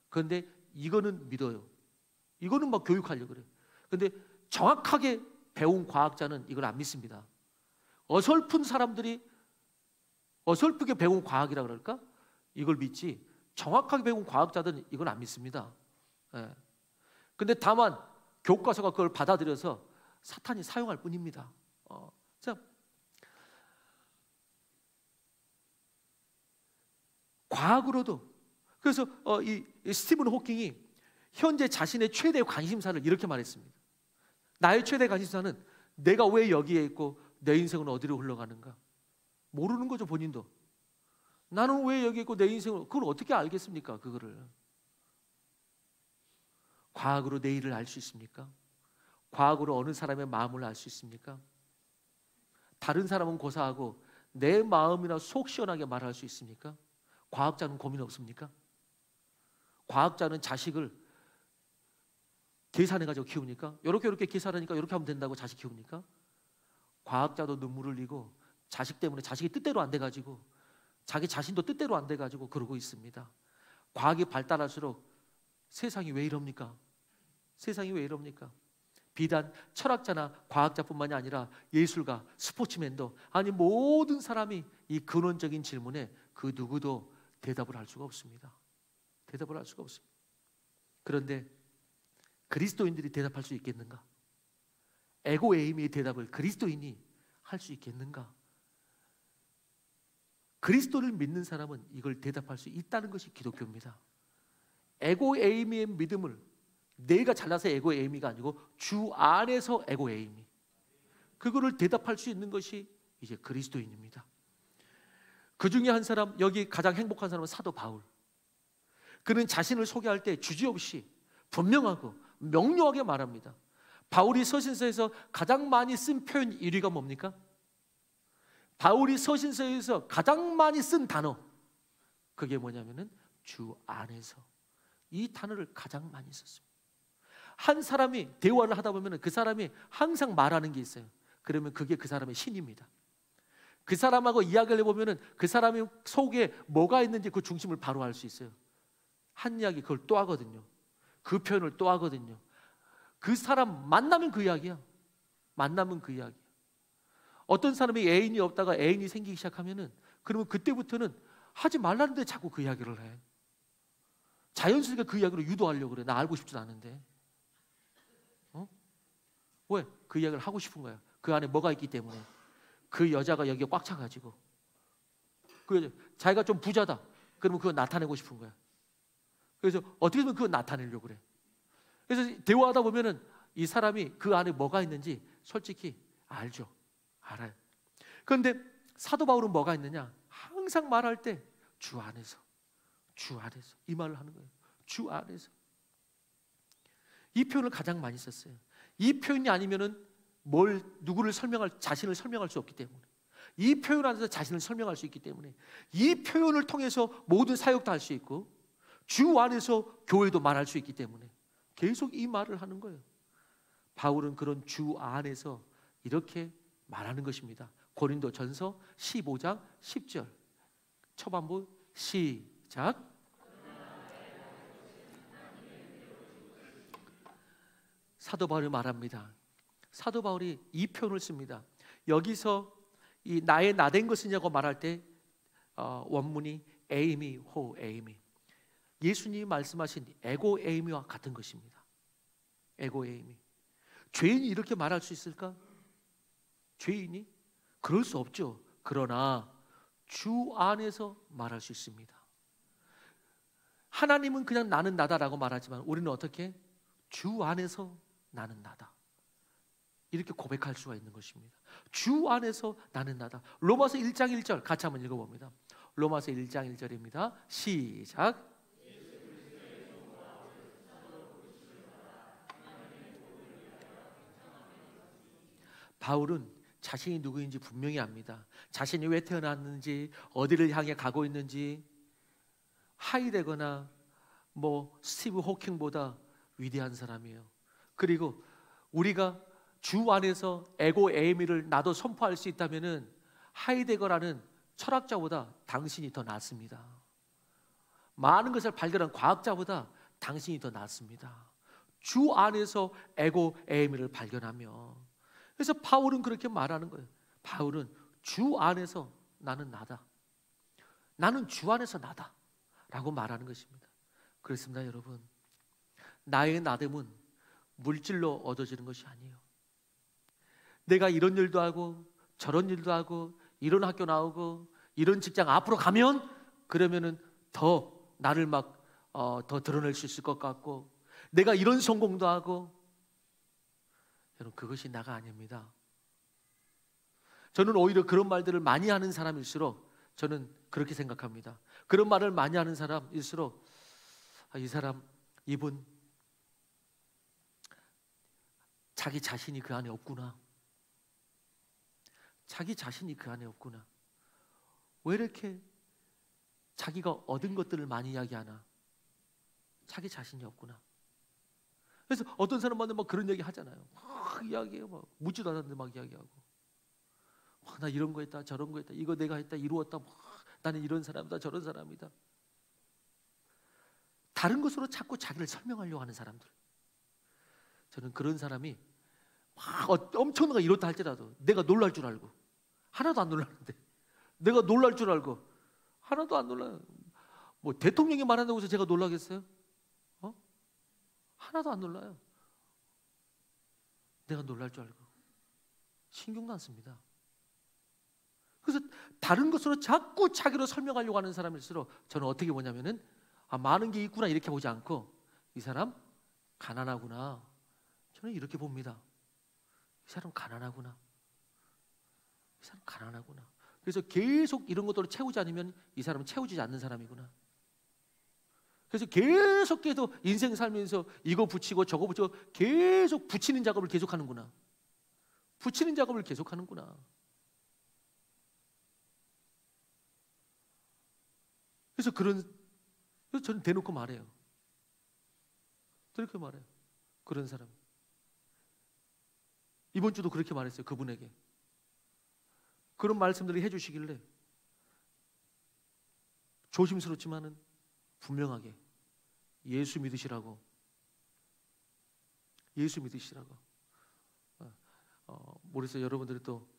그런데 이거는 믿어요. 이거는 막 교육하려고 그래요. 그런데 정확하게 배운 과학자는 이걸 안 믿습니다. 어설픈 사람들이 어설프게 배운 과학이라 그럴까? 이걸 믿지, 정확하게 배운 과학자들은 이걸 안 믿습니다. 근데 다만 교과서가 그걸 받아들여서 사탄이 사용할 뿐입니다. 자, 과학으로도, 그래서 이 스티븐 호킹이 현재 자신의 최대 관심사를 이렇게 말했습니다. 나의 최대 관심사는 내가 왜 여기에 있고 내 인생은 어디로 흘러가는가. 모르는 거죠, 본인도. 나는 왜 여기 있고 내 인생을, 그걸 어떻게 알겠습니까? 그거를 과학으로 내일을 알 수 있습니까? 과학으로 어느 사람의 마음을 알 수 있습니까? 다른 사람은 고사하고 내 마음이나 속 시원하게 말할 수 있습니까? 과학자는 고민 없습니까? 과학자는 자식을 계산해가지고 키웁니까? 이렇게 계산하니까 이렇게 하면 된다고 자식 키웁니까? 과학자도 눈물을 흘리고 자식 때문에 자식이 뜻대로 안 돼가지고 자기 자신도 뜻대로 안 돼가지고 그러고 있습니다. 과학이 발달할수록 세상이 왜 이럽니까? 세상이 왜 이럽니까? 비단 철학자나 과학자뿐만이 아니라 예술가, 스포츠맨도, 아니 모든 사람이 이 근원적인 질문에 그 누구도 대답을 할 수가 없습니다. 대답을 할 수가 없습니다. 그런데 그리스도인들이 대답할 수 있겠는가? 에고 에이미의 대답을 그리스도인이 할 수 있겠는가? 그리스도를 믿는 사람은 이걸 대답할 수 있다는 것이 기독교입니다. 에고 에이미의 믿음을 내가 잘나서 에고 에이미가 아니고 주 안에서 에고 에이미, 그거를 대답할 수 있는 것이 이제 그리스도인입니다. 그 중에 한 사람, 여기 가장 행복한 사람은 사도 바울. 그는 자신을 소개할 때 주저없이 분명하고 명료하게 말합니다. 바울이 서신서에서 가장 많이 쓴 표현 1위가 뭡니까? 바울이 서신서에서 가장 많이 쓴 단어, 그게 뭐냐면은 주 안에서, 이 단어를 가장 많이 썼습니다. 한 사람이 대화를 하다 보면 그 사람이 항상 말하는 게 있어요. 그러면 그게 그 사람의 신입니다. 그 사람하고 이야기를 해보면 그 사람의 속에 뭐가 있는지 그 중심을 바로 알 수 있어요. 한 이야기 그걸 또 하거든요. 그 표현을 또 하거든요. 그 사람 만나면 그 이야기야. 만나면 그 이야기야. 어떤 사람이 애인이 없다가 애인이 생기기 시작하면은, 그러면 그때부터는 하지 말라는데 자꾸 그 이야기를 해. 자연스럽게 그 이야기로 유도하려고 그래. 나 알고 싶지도 않은데. 왜? 그 이야기를 하고 싶은 거야. 그 안에 뭐가 있기 때문에. 그 여자가 여기에 꽉 차가지고, 그 여자, 자기가 좀 부자다, 그러면 그거 나타내고 싶은 거야. 그래서 어떻게든 그거 나타내려고 그래. 그래서 대화하다 보면은 이 사람이 그 안에 뭐가 있는지 솔직히 알죠. 알아요. 그런데 사도 바울은 뭐가 있느냐? 항상 말할 때 주 안에서, 주 안에서, 이 말을 하는 거예요. 주 안에서. 이 표현을 가장 많이 썼어요. 이 표현이 아니면은 누구를 자신을 설명할 수 없기 때문에, 이 표현 안에서 자신을 설명할 수 있기 때문에, 이 표현을 통해서 모든 사역도 할 수 있고 주 안에서 교회도 말할 수 있기 때문에 계속 이 말을 하는 거예요. 바울은 그런 주 안에서 이렇게 말하는 것입니다. 고린도전서 15장 10절 초반부 시작. 사도 바울이 말합니다. 사도 바울이 이 표현을 씁니다. 여기서 이 나의 나된 것이냐고 말할 때 원문이 에이미 호 에이미, 예수님이 말씀하신 에고 에이미와 같은 것입니다. 에고 에이미. 죄인이 이렇게 말할 수 있을까? 죄인이? 그럴 수 없죠. 그러나 주 안에서 말할 수 있습니다. 하나님은 그냥 나는 나다라고 말하지만 우리는 어떻게? 주 안에서 나는 나다. 이렇게 고백할 수가 있는 것입니다. 주 안에서 나는 나다. 로마서 1장 1절 같이 한번 읽어봅니다. 로마서 1장 1절입니다. 시작. 바울은 자신이 누구인지 분명히 압니다. 자신이 왜 태어났는지, 어디를 향해 가고 있는지, 하이데거나 스티브 호킹보다 위대한 사람이에요. 그리고 우리가 주 안에서 에고 에이미를 나도 선포할 수 있다면은 하이데거라는 철학자보다 당신이 더 낫습니다. 많은 것을 발견한 과학자보다 당신이 더 낫습니다. 주 안에서 에고 에이미를 발견하며, 그래서 바울은 그렇게 말하는 거예요. 바울은 주 안에서 나는 나다. 나는 주 안에서 나다 라고 말하는 것입니다. 그렇습니다, 여러분. 나의 나됨은 물질로 얻어지는 것이 아니에요. 내가 이런 일도 하고 저런 일도 하고 이런 학교 나오고 이런 직장 앞으로 가면 그러면은 더 나를 더 드러낼 수 있을 것 같고, 내가 이런 성공도 하고, 여러분, 그것이 나가 아닙니다. 저는 오히려 그런 말들을 많이 하는 사람일수록 저는 그렇게 생각합니다. 그런 말을 많이 하는 사람일수록 이 사람, 이분 자기 자신이 그 안에 없구나. 자기 자신이 그 안에 없구나. 왜 이렇게 자기가 얻은 것들을 많이 이야기하나? 자기 자신이 없구나. 그래서 어떤 사람마다 그런 얘기 하잖아요. 막 이야기해요. 묻지도 않았는데 막 이야기하고. 나 이런 거 했다, 저런 거 했다, 이거 내가 했다, 이루었다. 나는 이런 사람이다, 저런 사람이다. 다른 것으로 자꾸 자기를 설명하려고 하는 사람들. 저는 그런 사람이 막 엄청난 거 이렇다 할지라도 내가 놀랄 줄 알고, 하나도 안 놀라는데 내가 놀랄 줄 알고 하나도 안 놀라요. 대통령이 말한다고 해서 제가 놀라겠어요? 하나도 안 놀라요. 내가 놀랄 줄 알고 신경도 안 씁니다. 그래서 다른 것으로 자꾸 자기로 설명하려고 하는 사람일수록 저는 어떻게 보냐면은 많은 게 있구나 이렇게 보지 않고, 이 사람 가난하구나, 저는 이렇게 봅니다. 이 사람 가난하구나, 이 사람 가난하구나. 그래서 계속 이런 것들을 채우지 않으면 이 사람은 채워지지 않는 사람이구나. 그래서 계속해서 인생 살면서 이거 붙이고 저거 붙이고 계속 붙이는 작업을 계속하는구나. 붙이는 작업을 계속하는구나. 그래서 저는 대놓고 말해요. 그렇게 말해요. 그런 사람. 이번 주도 그렇게 말했어요. 그분에게. 그런 말씀들을 해주시길래 조심스럽지만은 분명하게 예수 믿으시라고. 예수 믿으시라고. 모르겠어요. 여러분들이 또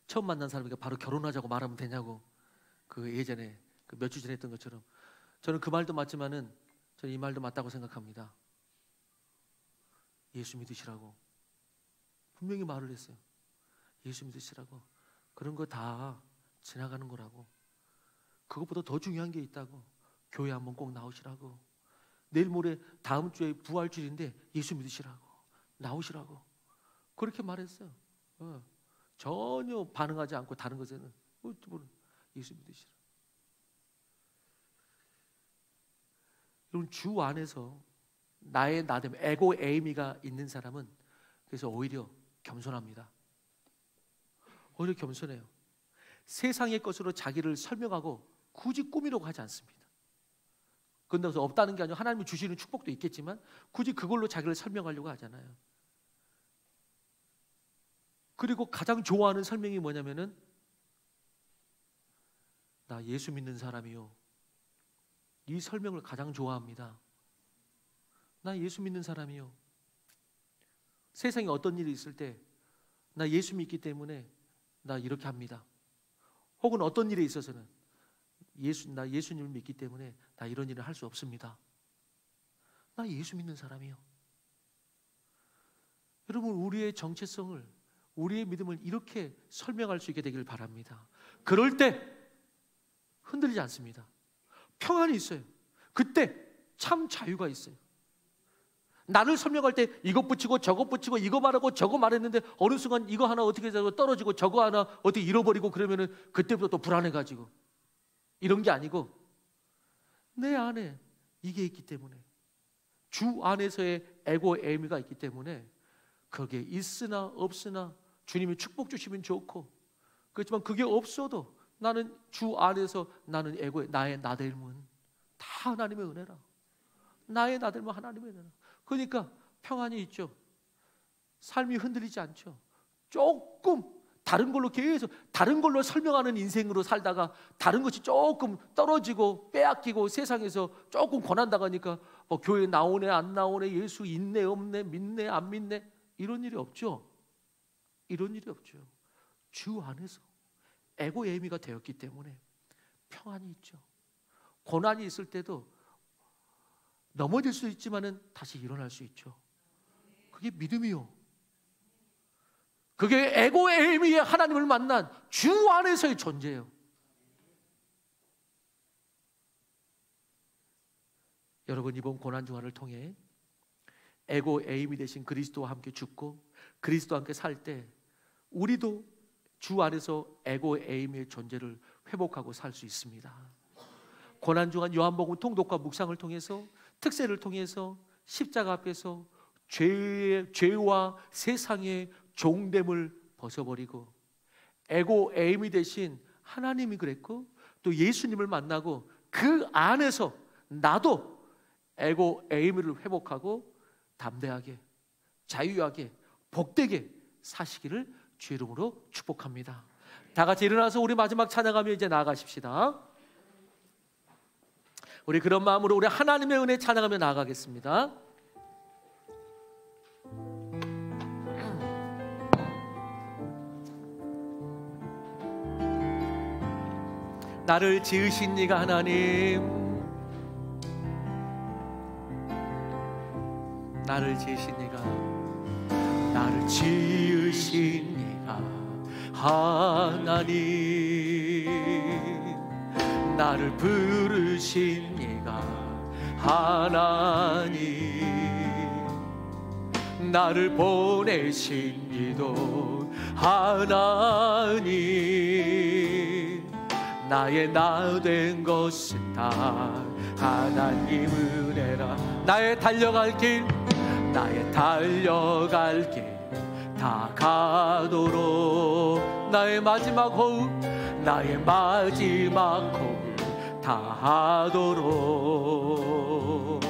처음 만난 사람에게 바로 결혼하자고 말하면 되냐고, 예전에 몇 주 전에 했던 것처럼 저는 그 말도 맞지만은 저는 이 말도 맞다고 생각합니다. 예수 믿으시라고 분명히 말을 했어요. 예수 믿으시라고. 그런 거 다 지나가는 거라고. 그것보다 더 중요한 게 있다고. 교회 한번 꼭 나오시라고. 내일 모레 다음 주에 부활주일인데 예수 믿으시라고, 나오시라고 그렇게 말했어요. 전혀 반응하지 않고 다른 것에는 예수 믿으시라고. 여러분, 주 안에서 나의 나됨, 에고 에이미가 있는 사람은 그래서 오히려 겸손합니다. 오히려 겸손해요. 세상의 것으로 자기를 설명하고 굳이 꾸미려고 하지 않습니다. 그런다고 없다는 게 아니고 하나님이 주시는 축복도 있겠지만 굳이 그걸로 자기를 설명하려고 하잖아요. 그리고 가장 좋아하는 설명이 뭐냐면은 나 예수 믿는 사람이요. 이 설명을 가장 좋아합니다. 나 예수 믿는 사람이요. 세상에 어떤 일이 있을 때 나 예수 믿기 때문에 나 이렇게 합니다. 혹은 어떤 일에 있어서는 나 예수님을 믿기 때문에 나 이런 일을 할 수 없습니다. 나 예수 믿는 사람이요. 여러분, 우리의 정체성을, 우리의 믿음을 이렇게 설명할 수 있게 되길 바랍니다. 그럴 때 흔들리지 않습니다. 평안이 있어요. 그때 참 자유가 있어요. 나를 설명할 때 이것 붙이고 저것 붙이고 이거 말하고 저거 말했는데 어느 순간 이거 하나 어떻게 떨어지고 저거 하나 어떻게 잃어버리고 그러면은 그때부터 또 불안해가지고, 이런 게 아니고 내 안에 이게 있기 때문에, 주 안에서의 에고 에이미가 있기 때문에, 그게 있으나 없으나 주님이 축복 주시면 좋고, 그렇지만 그게 없어도 나는 주 안에서 나는 에고의 나의 나됨은 다 하나님의 은혜라. 나의 나됨은 하나님의 은혜라. 그러니까 평안이 있죠. 삶이 흔들리지 않죠. 조금 다른 걸로 계속 다른 걸로 설명하는 인생으로 살다가 다른 것이 조금 떨어지고 빼앗기고 세상에서 조금 고난당하니까 뭐 교회 나오네 안 나오네, 예수 있네 없네, 믿네 안 믿네, 이런 일이 없죠. 이런 일이 없죠. 주 안에서 에고 에이미가 되었기 때문에 평안이 있죠. 고난이 있을 때도 넘어질 수 있지만은 다시 일어날 수 있죠. 그게 믿음이요. 그게 에고 에이미의 하나님을 만난 주 안에서의 존재예요. 여러분, 이번 고난 주간을 통해 에고 에이미 대신 그리스도와 함께 죽고 그리스도와 함께 살 때 우리도 주 안에서 에고 에이미의 존재를 회복하고 살 수 있습니다. 고난 주간 요한복음 통독과 묵상을 통해서, 특세를 통해서 십자가 앞에서 죄와 세상의 종됨을 벗어버리고 에고 에이미 대신 하나님이 그랬고 또 예수님을 만나고 그 안에서 나도 에고 에이미를 회복하고 담대하게, 자유하게, 복되게 사시기를 주 이름으로 축복합니다. 다 같이 일어나서 우리 마지막 찬양하며 이제 나아가십시다. 우리 그런 마음으로 우리 하나님의 은혜 찬양하며 나아가겠습니다. 나를 지으신 이가 하나님, 나를 지으신 이가, 나를 지으신 이가 하나님, 나를 부르신 이가 하나님, 나를 보내신 이도 하나님, 나의 나 된 것은 다 하나님 은혜라. 나의 달려갈 길, 나의 달려갈 길 다 가도록, 나의 마지막 호흡, 나의 마지막 호흡 다 하도록,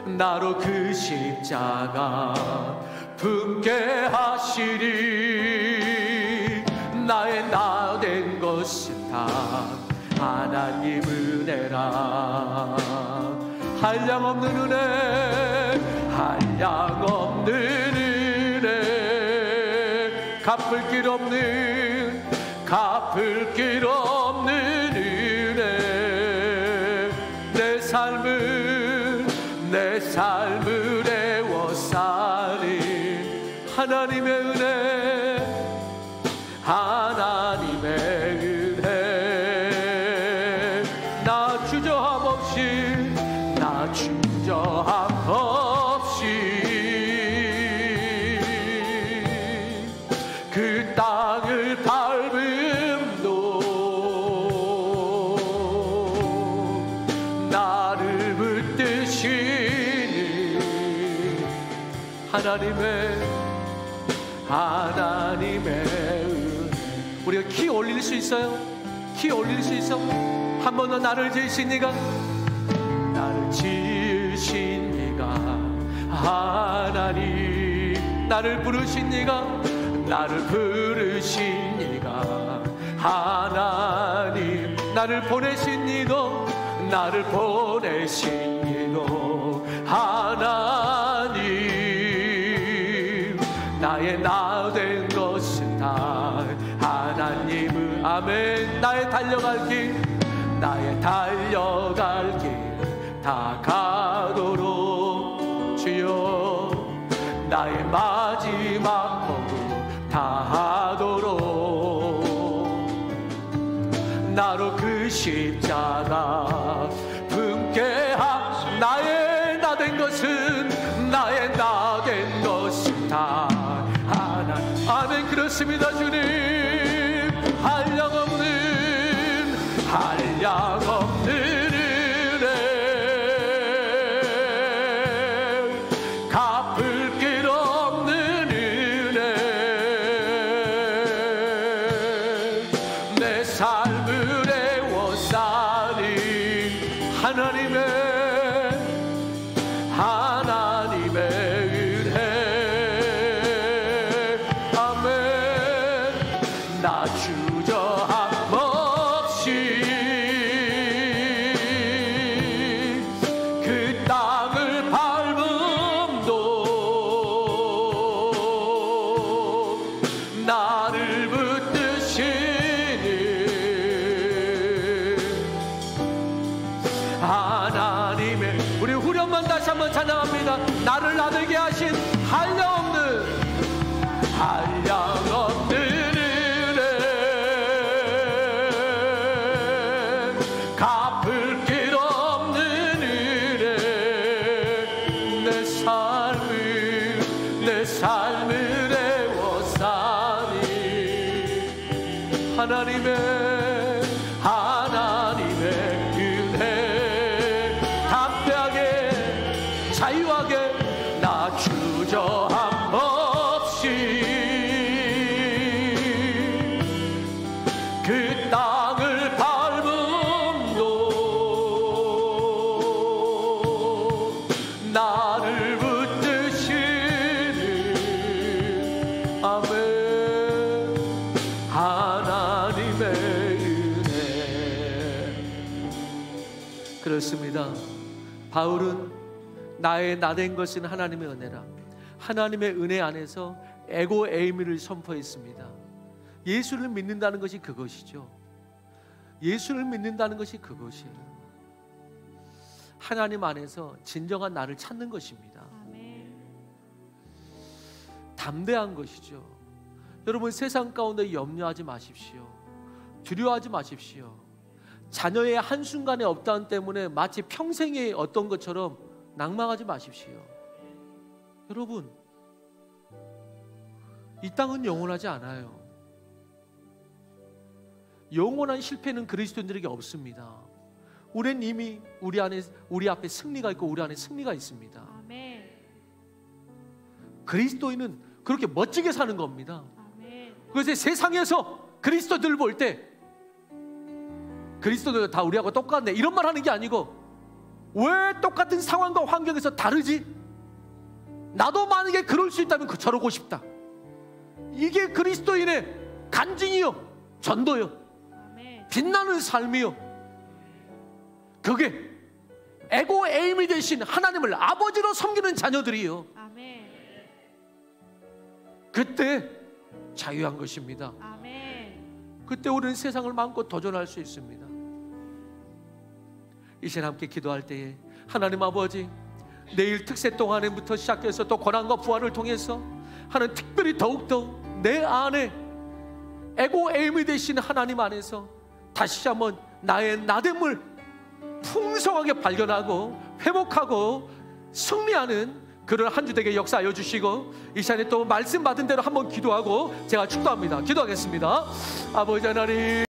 나로 그 십자가 품게 하시리. 나의 나 된 것은 다 하나님 은혜라. 한량없는 은혜, 한량없는 은혜, 갚을 길 없는, 갚을 길 없는 은혜. 내 삶을 애워싸는 하나님의 은혜, 하나님의 은혜. 나 주저함 없이, 나 주저함 없이 그 땅을 밟음도 나를 붙드시는 하나님의 은혜. 우리가 키 올릴 수 있어요? 키 올릴 수 있어? 한 번 더. 나를 지으신 이가, 나를 지으신 이가 하나님, 나를 부르신 이가, 나를 부르신 이가 하나님, 나를 보내신 이도, 나를 보내신 이도 하나님, 나의 나 된 것은 다 하나님은. 아멘. 나의 달려갈 길, 나의 달려갈 길 다 가도록 주여, 나의 마지막 호흡 다 하도록, 나로 그 십자가 품게 하. 나의 나 된 것은, 나 한량없는 은혜, 갚을 길 없는 은혜, 내 삶을 애워싸니 하나님의 은혜. 아멘. 나 주저함 없이 그 땅을 밟음도 나를 붙드시니 하나님의, 우리 후렴만 다시 한번 찬양합니다. 나를 나들게 하신 한량없는 은혜, 갚을 길 없는 은혜, 내 삶을 애워싸니 하나님의 은혜, 담대하게 자유하게 나 주저함 없이 그 땅을 밟음도 나를 붙드시는 아멘. 하나님의 은혜. 그렇습니다. 바울은 나의 나된 것은 하나님의 은혜라, 하나님의 은혜 안에서 에고 에이미를 선포했습니다. 예수를 믿는다는 것이 그것이죠. 예수를 믿는다는 것이 그것이에요. 하나님 안에서 진정한 나를 찾는 것입니다. 아멘. 담대한 것이죠. 여러분, 세상 가운데 염려하지 마십시오. 두려워하지 마십시오. 자녀의 한순간의 없다함 때문에 마치 평생의 어떤 것처럼 낭망하지 마십시오. 여러분, 이 땅은 영원하지 않아요. 영원한 실패는 그리스도인들에게 없습니다. 우리는 이미 우리 앞에 승리가 있고 우리 안에 승리가 있습니다. 아멘. 그리스도인은 그렇게 멋지게 사는 겁니다. 아멘. 그래서 세상에서 그리스도들 볼 때 그리스도들 다 우리하고 똑같네 이런 말 하는 게 아니고, 왜 똑같은 상황과 환경에서 다르지? 나도 만약에 그럴 수 있다면 저러고 싶다. 이게 그리스도인의 간증이요, 전도요, 아멘. 빛나는 삶이요. 그게 에고 에임이 되신 하나님을 아버지로 섬기는 자녀들이요. 아멘. 그때 자유한 것입니다. 아멘. 그때 우리는 세상을 마음껏 도전할 수 있습니다. 이 시간 함께 기도할 때에 하나님 아버지, 내일 특세 동안부터 시작해서 또 고난과 부활을 통해서 하나님 특별히 더욱더 내 안에 에고 에임이 되신 하나님 안에서 다시 한번 나의 나됨을 풍성하게 발견하고 회복하고 승리하는 그런 한 주 되게 역사하여 주시고, 이 시간에 또 말씀 받은 대로 한번 기도하고 제가 축도합니다. 기도하겠습니다. 아버지 하나님,